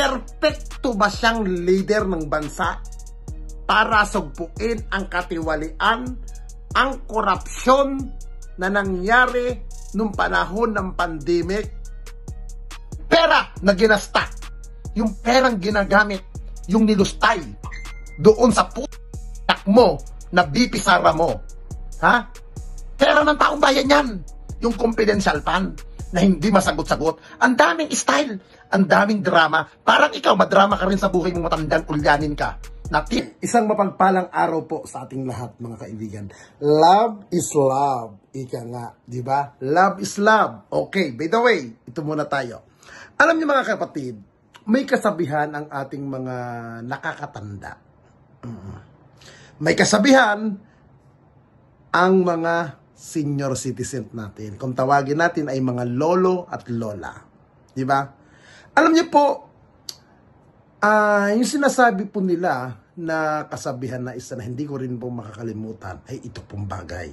Perpekto ba siyang leader ng bansa para sugpuin ang katiwalian, ang korupsyon na nangyari nung panahon ng pandemic? Pera na ginasta, yung perang ginagamit, yung nilustay doon sa putak mo na BP Sara mo. Ha? Pera ng taong bayan yan. Yung confidential fund na hindi masagot-sagot. Ang daming style, ang daming drama. Parang ikaw, madrama ka rin sa buhay mong matandang ulyanin ka. Natin, isang mapagpalang araw po sa ating lahat, mga kaibigan. Love is love. Ika nga, di ba? Love is love. Okay, by the way, ito muna tayo. Alam niyo mga kapatid, may kasabihan ang ating mga nakakatanda. May kasabihan ang mga senior citizen natin. Kung tawagin natin ay mga lolo at lola. Di ba? Alam niyo po, yung sinasabi po nila na kasabihan na isa na hindi ko rin po makakalimutan ay ito pong bagay.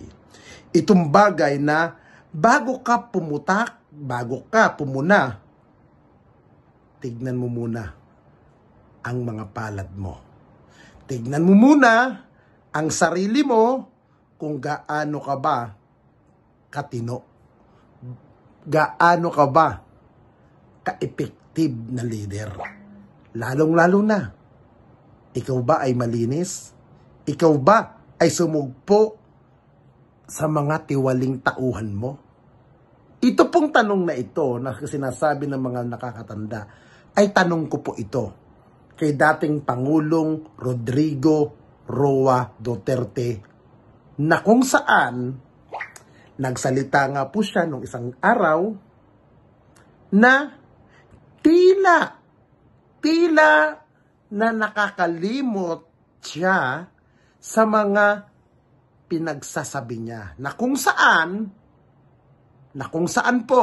Itong bagay na bago ka pumutak, bago ka pumuna, tignan mo muna ang mga palad mo. Tignan mo muna ang sarili mo kung gaano ka ba katino. Gaano ka ba ka-effective na leader. Lalong-lalo na, ikaw ba ay malinis? Ikaw ba ay sumugpo sa mga tiwaling tauhan mo? Ito pong tanong na ito na sinasabi ng mga nakakatanda ay tanong ko po ito kay dating Pangulong Rodrigo Roa Duterte na kung saan nagsalita nga po siya nung isang araw na tila na nakakalimot siya sa mga pinagsasabi niya na kung saan po,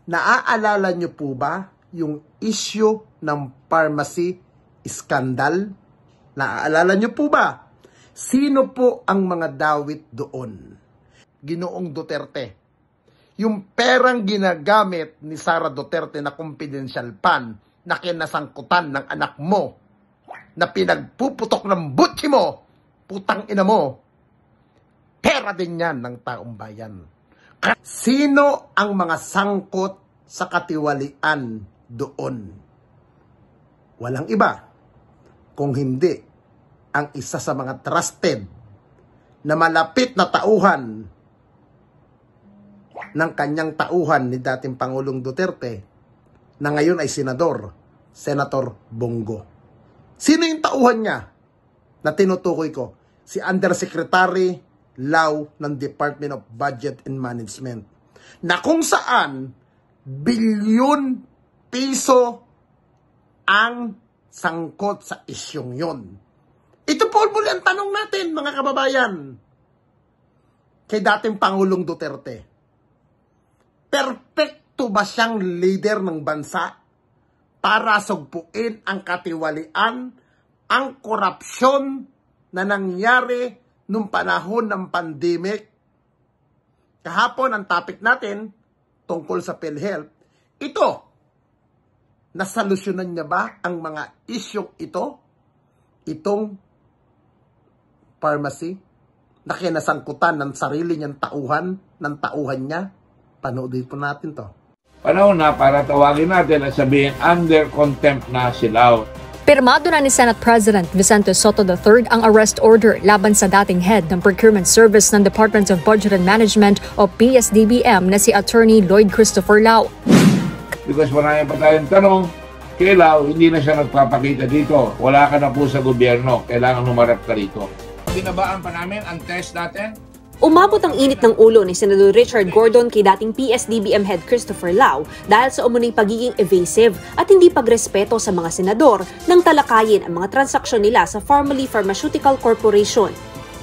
naaalala niyo po ba yung issue ng pharmacy scandal? Naaalala niyo po ba? Sino po ang mga dawit doon? Ginoong Duterte. Yung perang ginagamit ni Sara Duterte na confidential fund na kinasangkutan ng anak mo, na pinagpuputok ng butsi mo, putang ina mo, pera din yan ng taong bayan. Sino ang mga sangkot sa katiwalian doon? Walang iba kung hindi ang isa sa mga trusted na malapit na tauhan ng kanyang tauhan ni dating Pangulong Duterte na ngayon ay senador, Senator Bongo. Sino yung tauhan niya na tinutukoy ko? Si Undersecretary Lau ng Department of Budget and Management, na kung saan bilyon piso ang sangkot sa isyong yon. Ito po muli ang tanong natin, mga kababayan, kay dating Pangulong Duterte. Perpekto ba siyang leader ng bansa para sugpuin ang katiwalian, ang korupsyon na nangyari nung panahon ng pandemic? Kahapon ang topic natin tungkol sa PhilHealth. Ito, nasolusyonan niya ba ang mga isyong ito? Itong pharmacy na kinasangkutan ng sarili niyang tauhan, ng tauhan niya? Panoodin po natin to. Panahon na para tawagin natin at sabihin under contempt na si Lau. Pirmado na ni Senate President Vicente Sotto III ang arrest order laban sa dating head ng Procurement Service ng Department of Budget and Management o PSDBM na si Attorney Lloyd Christopher Lau. Because marami pa tayong tanong, kay Lau, hindi na siya nagpapakita dito. Wala ka na po sa gobyerno, kailangan humarap ka rito. Binabaan pa namin ang test natin. Umabot ang init ng ulo ni Senador Richard Gordon kay dating PSDBM head Christopher Lau dahil sa umuning pagiging evasive at hindi pagrespeto sa mga senador nang talakayin ang mga transaksyon nila sa Pharmaly Pharmaceutical Corporation.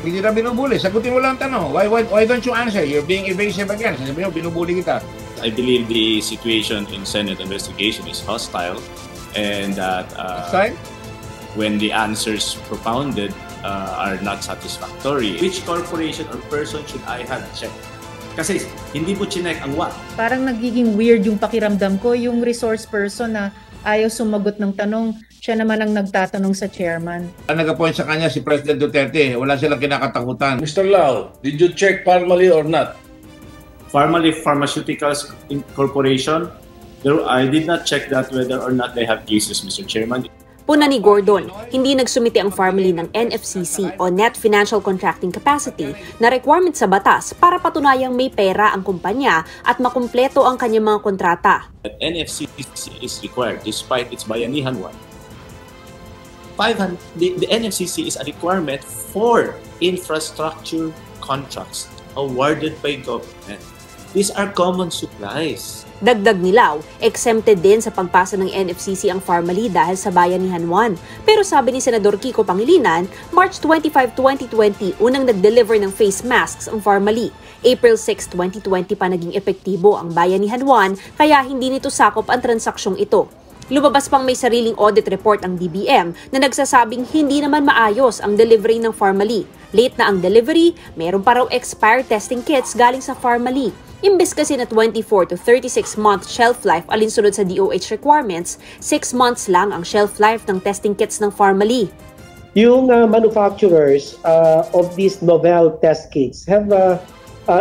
Hindi na binubuli. Sagutin mo lang ang tanong. Why don't you answer? You're being evasive again. Sabi mo, binubuli kita. I believe the situation in Senate investigation is hostile and that when the answers propounded are not satisfactory. Which corporation or person should I have checked? Kasi hindi po chinek ang what. Parang nagiging weird yung pakiramdam ko, yung resource person na ayaw sumagot ng tanong. Siya naman ang nagtatanong sa chairman. Ang nag-appoint sa kanya si President Duterte. Wala silang kinakatakutan. Mr. Lau, did you check Parmalee or not? Parmalee Pharmaceuticals Corporation, I did not check that whether or not they have cases, Mr. Chairman. Puna ni Gordon, hindi nagsumite ang Parmalee ng NFCC o Net Financial Contracting Capacity na requirement sa batas para patunayang may pera ang kumpanya at makumpleto ang kanyang mga kontrata. That NFCC is required despite its bayanihan one. The NFCC is a requirement for infrastructure contracts awarded by government. These are common supplies. Dagdag ni Lau, exempted din sa pagpasa ng NFCC ang Parmalee dahil sa Bayanihan 1. Pero sabi ni Senador Kiko Pangilinan, March 25, 2020, unang nag-deliver ng face masks ang Parmalee. April 6, 2020 pa naging epektibo ang Bayanihan 1, kaya hindi nito sakop ang transaksyong ito. Lumabas pang may sariling audit report ang DBM na nagsasabing hindi naman maayos ang delivery ng Parmalee. Late na ang delivery, meron pa raw expired testing kits galing sa Parmalee. Imbes kasi na 24 to 36-month shelf life alinsunod sa DOH requirements, 6 months lang ang shelf life ng testing kits ng Parmalee. Yung manufacturers of these novel test kits have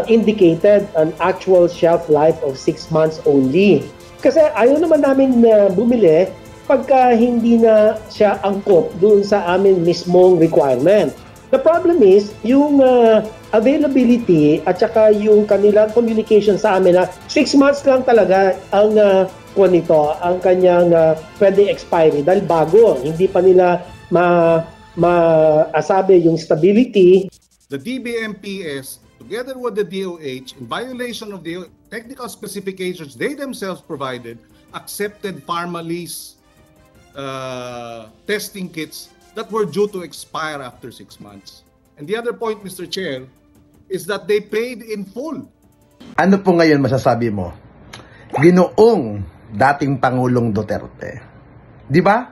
indicated an actual shelf life of 6 months only. Kasi ayaw naman namin bumili pagka hindi na siya angkop doon sa amin mismong requirement. The problem is, yung availability at saka yung kanilang communication sa amin na 6 months lang talaga ang ang kanyang pwede expiry dahil bago, hindi pa nila maasabi yung stability. The DBMPS, together with the DOH, in violation of the technical specifications they themselves provided, accepted Parmalee's testing kits that were due to expire after 6 months. And the other point, Mr. Chair, is that they paid in full. Ano po ngayon masasabi mo? Ginoong dating Pangulong Duterte. Di ba?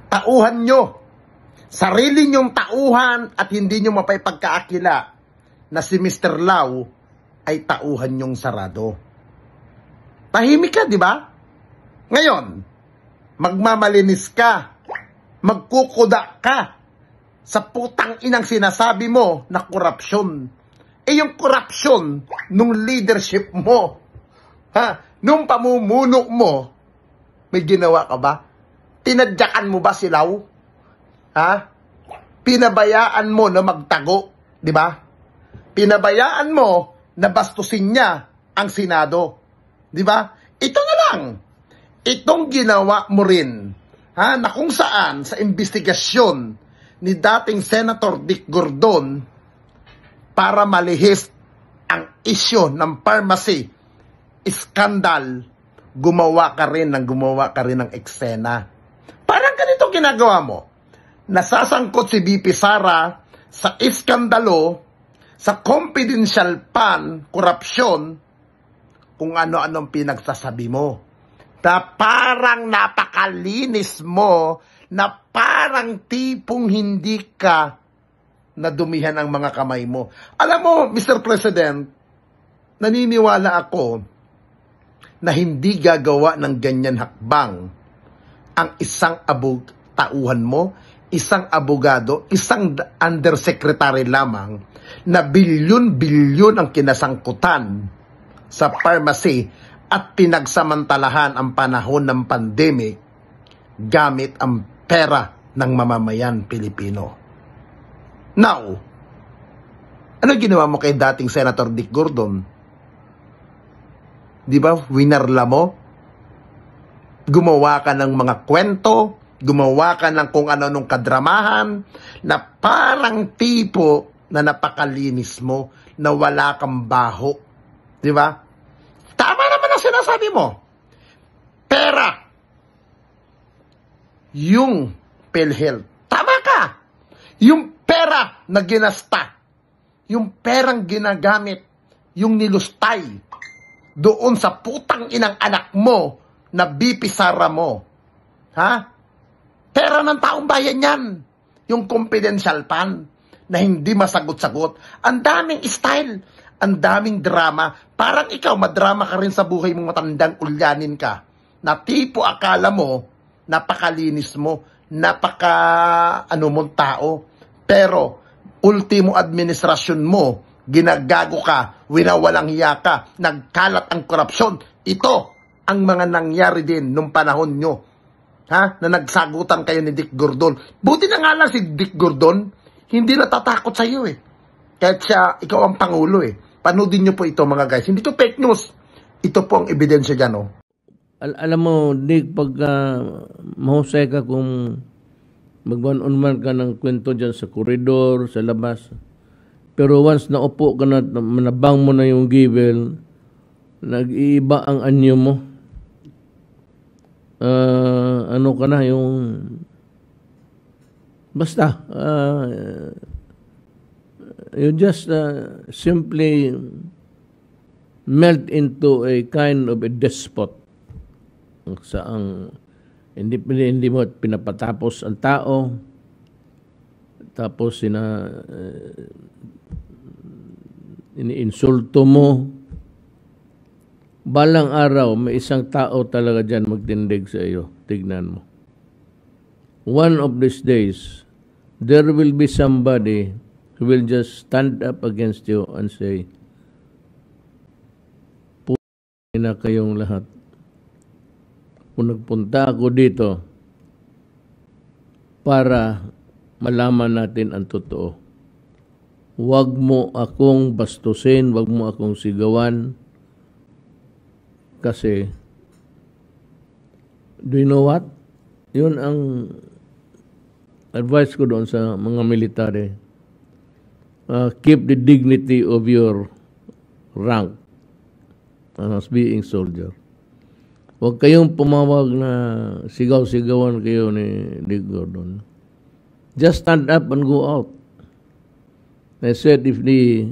Tauhan nyo. Sarili nyong tauhan at hindi nyo mapapagkaakila na si Mr. Lau ay tauhan nyong sarado. Tahimik ka, di ba? Ngayon, magmamalinis ka. Magkukuda ka sa putang inang sinasabi mo na korupsyon. Yung korupsyon nung leadership mo, nung pamumuno mo, may ginawa ka ba? Tinadyakan mo ba si Lau? Pinabayaan mo na magtago, di ba? Pinabayaan mo na bastusin niya ang Senado, di ba? Ito na lang. Itong ginawa mo rin. Na kung saan sa investigasyon ni dating Senator Dick Gordon para malihis ang isyo ng pharmacy scandal, gumawa ka rin ng eksena. Parang ganito ginagawa mo. Nasasangkot si BP Sara sa iskandalo, sa confidential fund, korupsyon, kung ano-anong pinagsasabi mo. Na parang napakalinis mo, na parang tipong hindi ka nadumihan ang mga kamay mo. Alam mo, Mr. President, naniniwala ako na hindi gagawa ng ganyan hakbang ang isang tauhan mo, isang abogado, isang undersecretary lamang na bilyon-bilyon ang kinasangkutan sa pharmacy at pinagsamantalahan ang panahon ng pandemic gamit ang pera ng mamamayan Pilipino. Now, ano ginawa mo kay dating Senator Dick Gordon? Di ba, winarla mo? Gumawa ka ng mga kwento, gumawa ka ng kung ano-anong kadramahan, na parang tipo na napakalinis mo, na wala kang baho. Di ba? Tama naman ang sinasabi mo. Pera. Yung PhilHealth. Tama ka. Yung pera na ginasta. Yung perang ginagamit. Yung nilustay. Doon sa putang inang anak mo na BP Sara mo. Pera ng taong bayan yan. Yung confidential fund na hindi masagot-sagot. Ang daming style. Ang daming drama. Parang ikaw, madrama ka rin sa buhay mong matandang ulyanin ka. Na tipo akala mo, napakalinis mo, ano mong tao. Pero, ultimo administrasyon mo, ginagago ka, winawalang hiya ka, nagkalat ang korupsyon. Ito ang mga nangyari din nung panahon nyo. Ha? Na nagsagutan kayo ni Dick Gordon. Buti na nga lang si Dick Gordon, hindi natatakot sa iyo eh. Kahit siya, ikaw ang Pangulo eh. Panoodin nyo po ito mga guys. Hindi to fake news. Ito po ang ebidensya dyan oh. Alam mo, Dick, pag mahusay ka kung mag-one-on-one ka ng kwento dyan sa koridor, sa labas. Pero once naupo ka na, manabang mo na yung givel, nag-iiba ang anyo mo. Ano ka na, yung... Basta, you just simply melt into a kind of a despot. Saang hindi mo pinapatapos ang tao, tapos iniinsulto mo. Balang araw, may isang tao talaga dyan magtindig sa iyo. Tignan mo. One of these days, there will be somebody who will just stand up against you and say, "Puti na kayong lahat. Kung nagpunta ako dito para malaman natin ang totoo. Huwag mo akong bastusin, huwag mo akong sigawan. Kasi, do you know what? Yun ang advice ko doon sa mga military. Keep the dignity of your rank as being soldier. Huwag kayong pumawag na sigaw-sigawan kayo ni Dick Gordon. Just stand up and go out. I said if the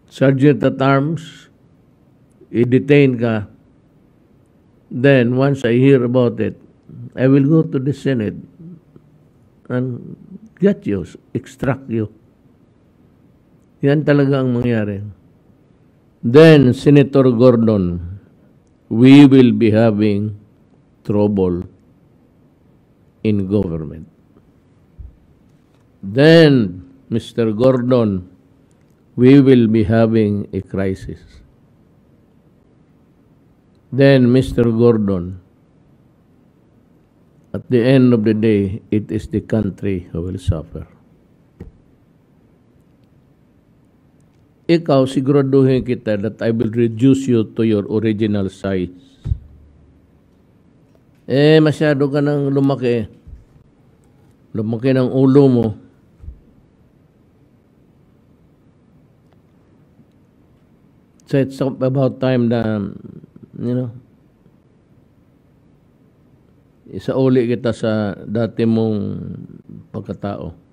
sergeant at arms i-detain ka, then once I hear about it, I will go to the Senate and get you, extract you. Yan talaga ang mangyari. Then, Senator Gordon, we will be having trouble in government. Then, Mr. Gordon, we will be having a crisis. Then, Mr. Gordon, at the end of the day, it is the country who will suffer. Ikaw, siguraduhin kita that I will reduce you to your original size. Masyado ka nang lumaki. Lumaki ng ulo mo. So it's about time na, isauli kita sa dati mong pagkatao.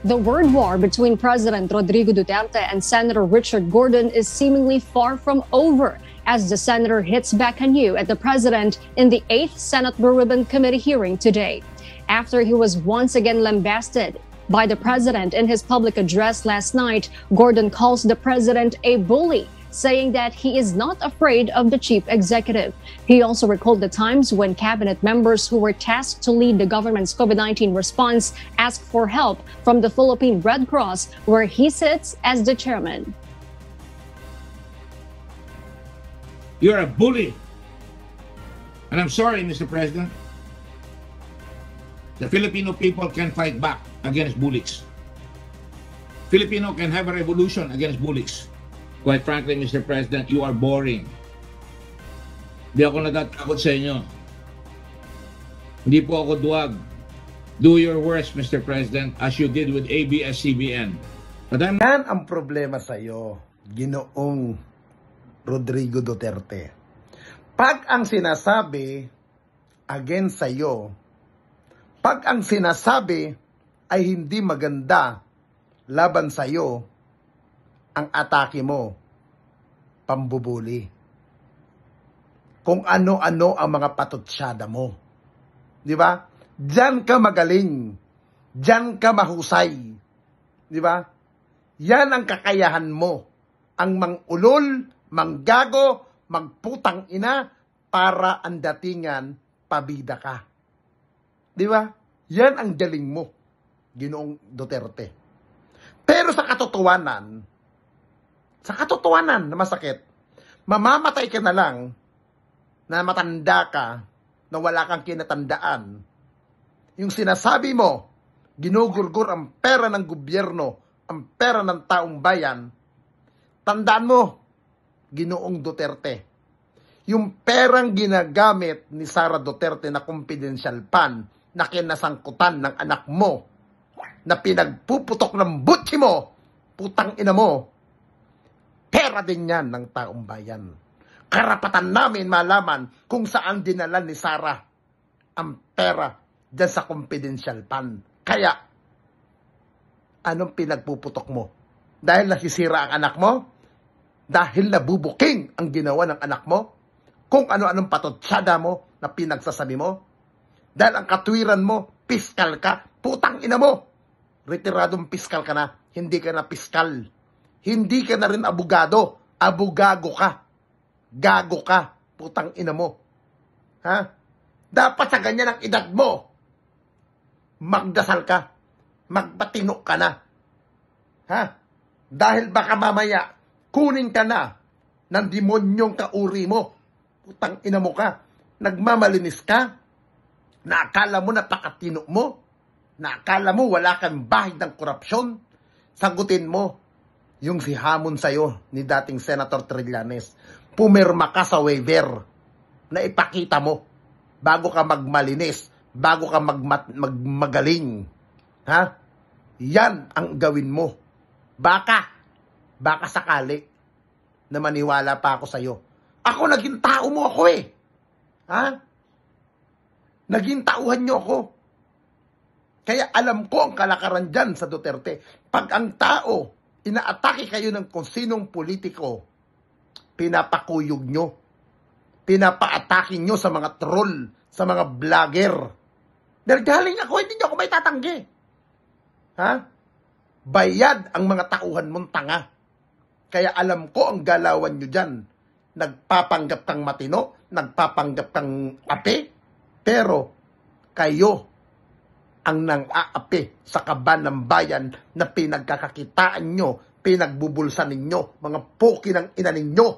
The word war between President Rodrigo Duterte and Senator Richard Gordon is seemingly far from over as the senator hits back anew at the president in the 8th Senate Blue Ribbon Committee hearing today. After he was once again lambasted by the president in his public address last night, Gordon calls the president a bully, saying that he is not afraid of the chief executive. He also recalled the times when cabinet members who were tasked to lead the government's COVID-19 response asked for help from the Philippine Red Cross, where he sits as the chairman. You're a bully. And I'm sorry, Mr. President. The Filipino people can fight back against bullies. Filipino can have a revolution against bullies. Quite frankly, Mr. President, you are boring. Hindi ako natatakot sa inyo. Hindi po ako duwag. Do your worst, Mr. President, as you did with ABS-CBN. But Yan ang problema sa iyo, Ginoong Rodrigo Duterte. Pag ang sinasabi against sa iyo, pag ang sinasabi ay hindi maganda laban sa iyo, ang atake mo, pambubuli. Kung ano-ano ang mga patutsyada mo. Di ba? Diyan ka magaling. Diyan ka mahusay. Di ba? Yan ang kakayahan mo. Ang mangulol Manggago, magputang ina, para ang datingan, pabida ka. Di ba? Yan ang galing mo, Ginoong Duterte. Pero sa katotohanan na masakit, mamamatay ka na lang, na matanda ka, na wala kang kinatandaan. Yung sinasabi mo, ginugurgur ang pera ng gobyerno, ang pera ng taong bayan, tandaan mo, Ginoong Duterte, yung perang ginagamit ni Sara Duterte na confidential fund na kinasangkutan ng anak mo, na pinagpuputok ng butsi mo, putang ina mo, pera din yan ng taong bayan. Karapatan namin malaman kung saan dinala ni Sara ang pera dyan sa confidential fund. Kaya, anong pinagpuputok mo? Dahil nasisira ang anak mo? Dahil nabubuking ang ginawa ng anak mo? Kung ano-anong patotsada mo na pinagsasabi mo? Dahil ang katwiran mo, piskal ka, putang ina mo. Retiradong piskal ka na, hindi ka na piskal. Hindi ka na rin abogado, abogago ka. Gago ka, putang ina mo. Ha? Dapat sa ganyan ang edad mo, magdasal ka, magpatino ka na. Ha? Dahil baka mamaya, kunin ka na ng demonyong kauri mo. Putang ina mo ka. Nagmamalinis ka. Naakala mo napakatino mo. Naakala mo wala kang bahid ng korupsyon. Sagutin mo yung si hamon sa'yo ni dating Senator Trillanes. Pumirma ka sa waiver na ipakita mo bago ka magmalinis, bago ka magmagaling. Ha? Yan ang gawin mo. Baka sakali na maniwala pa ako sa'yo. Ako, naging tao mo ako eh. Ha? Naging tauhan nyo ako. Kaya alam ko ang kalakaran dyan sa Duterte. Pag ang tao, inaatake kayo ng kung sinong politiko, pinapakuyog nyo. Pinapaatake nyo sa mga troll, sa mga vlogger. Dahil galing ako, hindi nyo ako may tatanggi. Ha? Bayad ang mga tauhan mong tanga. Kaya alam ko ang galawan nyo dyan. Nagpapanggap kang matino, nagpapanggap kang ape, pero kayo ang nang-aapi sa kaban ng bayan na pinagkakakitaan nyo, pinagbubulsan ninyo, mga poki ng ina ninyo.